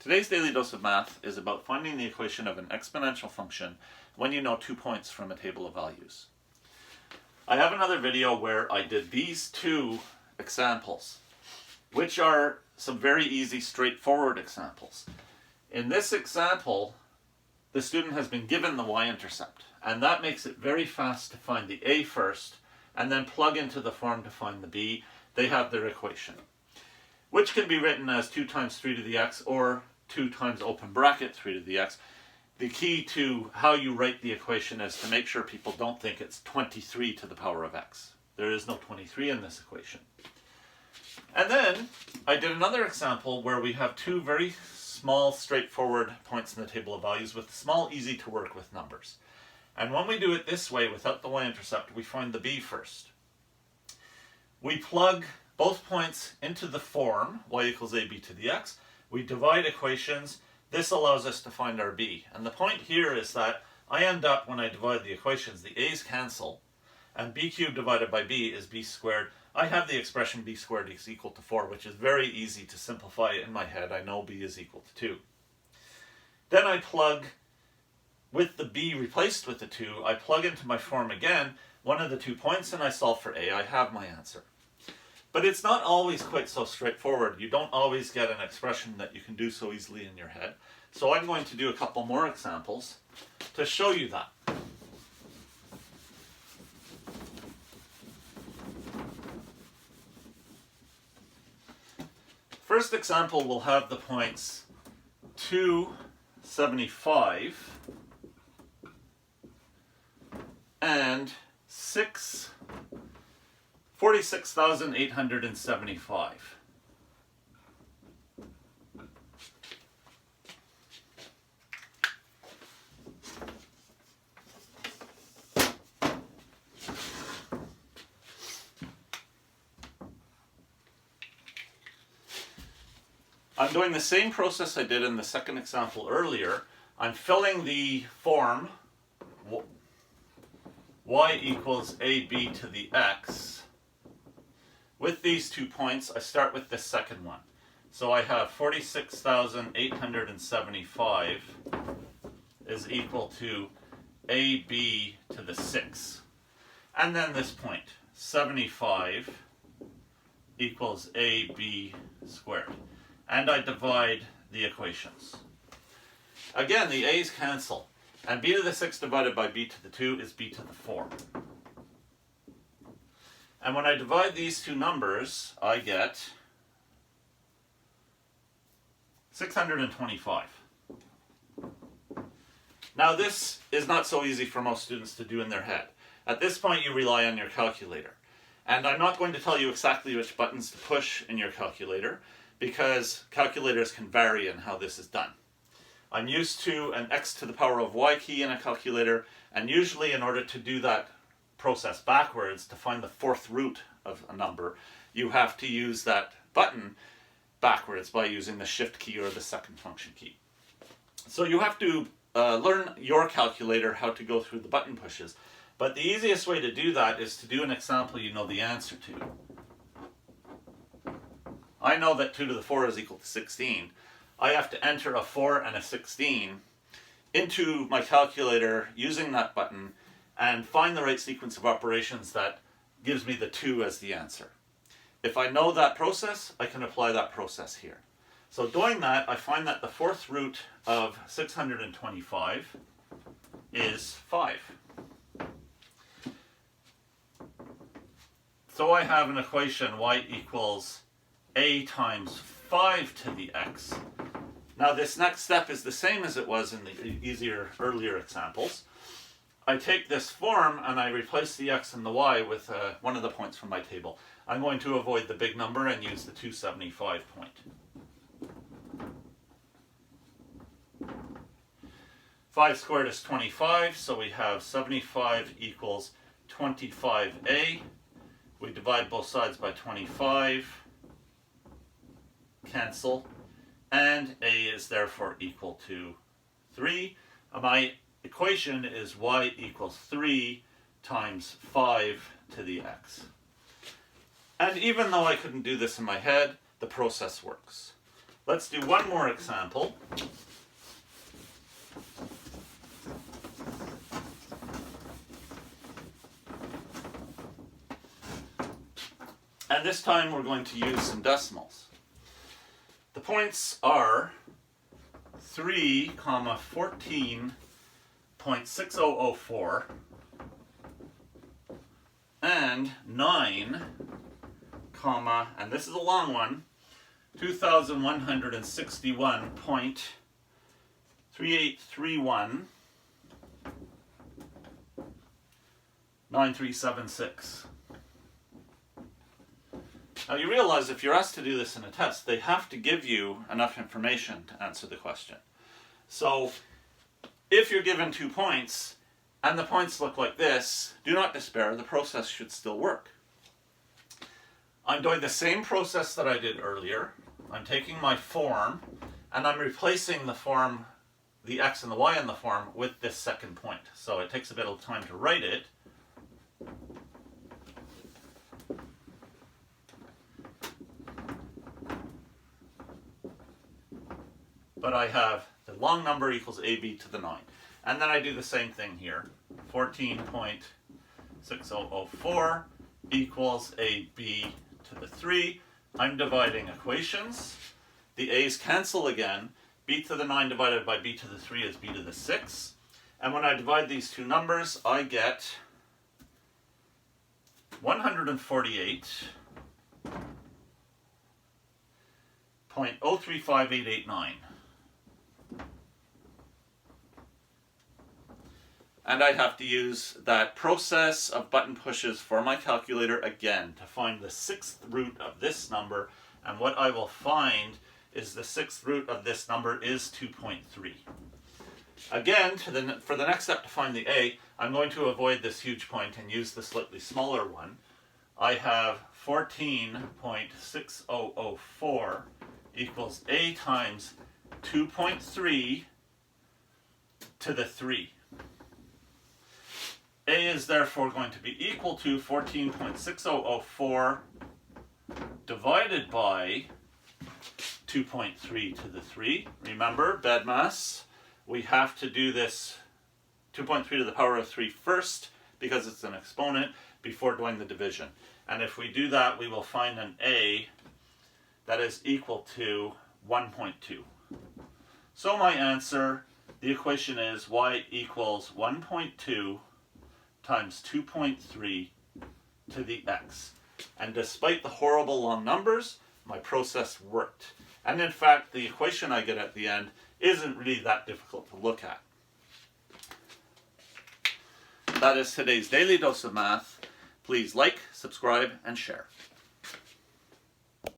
Today's Daily Dose of Math is about finding the equation of an exponential function when you know 2 points from a table of values. I have another video where I did these two examples, which are some very easy, straightforward examples. In this example, the student has been given the y-intercept, and that makes it very fast to find the a first, and then plug into the form to find the b. They have their equation, which can be written as 2 times 3 to the x or 2 times open bracket 3 to the x. The key to how you write the equation is to make sure people don't think it's 23 to the power of x. There is no 23 in this equation. And then I did another example where we have two very small, straightforward points in the table of values with small, easy to work with numbers. And when we do it this way without the y-intercept, we find the b first. We plug both points into the form y equals ab to the x. We divide equations. This allows us to find our b. And the point here is that I end up, when I divide the equations, the a's cancel, and b cubed divided by b is b squared. I have the expression b squared is equal to 4, which is very easy to simplify in my head. I know b is equal to 2. Then I plug, with the b replaced with the 2, I plug into my form again one of the 2 points and I solve for a. I have my answer. But it's not always quite so straightforward. You don't always get an expression that you can do so easily in your head. So I'm going to do a couple more examples to show you that. First example will have the points 275 and 46,875. I'm doing the same process I did in the second example earlier. I'm filling the form y equals ab to the x. With these 2 points, I start with the second one. So I have 46,875 is equal to ab to the 6. And then this point, 75 equals ab squared. And I divide the equations. Again, the a's cancel. And b to the 6 divided by b to the 2 is b to the 4. And when I divide these two numbers, I get 625. Now this is not so easy for most students to do in their head. At this point you rely on your calculator. And I'm not going to tell you exactly which buttons to push in your calculator, because calculators can vary in how this is done. I'm used to an x to the power of y key in a calculator, and usually in order to do that process backwards, to find the fourth root of a number, you have to use that button backwards by using the shift key or the second function key. So you have to learn your calculator how to go through the button pushes. But the easiest way to do that is to do an example you know the answer to. I know that 2 to the 4 is equal to 16. I have to enter a 4 and a 16 into my calculator using that button and find the right sequence of operations that gives me the 2 as the answer. If I know that process, I can apply that process here. So doing that, I find that the fourth root of 625 is 5. So I have an equation y equals a times 5 to the x. Now this next step is the same as it was in the earlier examples. I take this form and I replace the x and the y with one of the points from my table. I'm going to avoid the big number and use the 275 point. 5 squared is 25, so we have 75 equals 25a. We divide both sides by 25, cancel, and a is therefore equal to 3. My equation is y equals 3 times 5 to the x. And even though I couldn't do this in my head, the process works. Let's do one more example. And this time we're going to use some decimals. The points are 3, 14.6004 and 9, and this is a long one, 2161.3831 9376. Now you realize if you're asked to do this in a test, they have to give you enough information to answer the question. So if you're given 2 points and the points look like this, do not despair, the process should still work. I'm doing the same process that I did earlier. I'm taking my form and I'm replacing the form, the x and the y in the form, with this second point. So it takes a bit of time to write it. But I have the long number equals AB to the 9. And then I do the same thing here. 14.6004 equals AB to the 3. I'm dividing equations. The a's cancel again. B to the 9 divided by B to the 3 is B to the 6. And when I divide these two numbers, I get 148.035889. And I'd have to use that process of button pushes for my calculator again to find the 6th root of this number. And what I will find is the 6th root of this number is 2.3. Again, for the next step to find the a, I'm going to avoid this huge point and use the slightly smaller one. I have 14.6004 equals a times 2.3 to the 3. A is therefore going to be equal to 14.6004 divided by 2.3 to the 3. Remember, BEDMAS, we have to do this 2.3 to the power of 3 first because it's an exponent before doing the division. And if we do that, we will find an A that is equal to 1.2. So my answer, the equation is y equals 1.2 times 2.3 to the x. And despite the horrible long numbers, my process worked. And in fact, the equation I get at the end isn't really that difficult to look at. That is today's Daily Dose of Math. Please like, subscribe, and share.